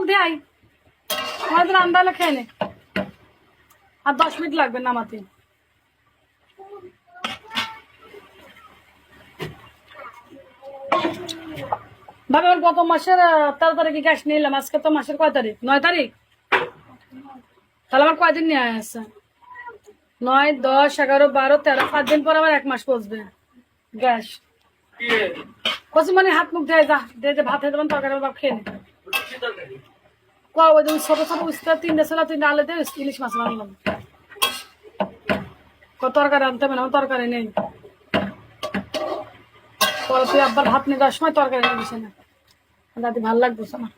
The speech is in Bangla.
মুখ দিয়ে আই, আমাদের রান্না হলে খেয়ে নে, আর 10 মিনিট লাগবে নামাতে। ভাবে আমার গত মাসের 13 তারিখে গ্যাস নিলাম, আজকে তো মাসের কয় তারিখ? 9 তারিখ। তাহলে আমার কয়দিন নিয়ে আসছে? 9, 10, 11, 12, 13, 5 দিন পর আবার 1 মাস পচবে গ্যাস। কচি মানে হাত মুখ ধুয়ে যা, দিয়ে যে ভাত খেয়ে দেবেন, তরকারি ভাব খেয়ে নে। ওই ছোট ছোট উস্তা 3টা ছিল, 3টা আলু দিয়ে ইলিশ মাছ রান্নাম। তরকারি আনতে হবে না, আমার তরকারি নেই। পরে তুই আবার ভাত নিয়ে যাওয়ার সময় তরকারি নিয়ে দিস না, দাদি ভাল লাগতেছে না।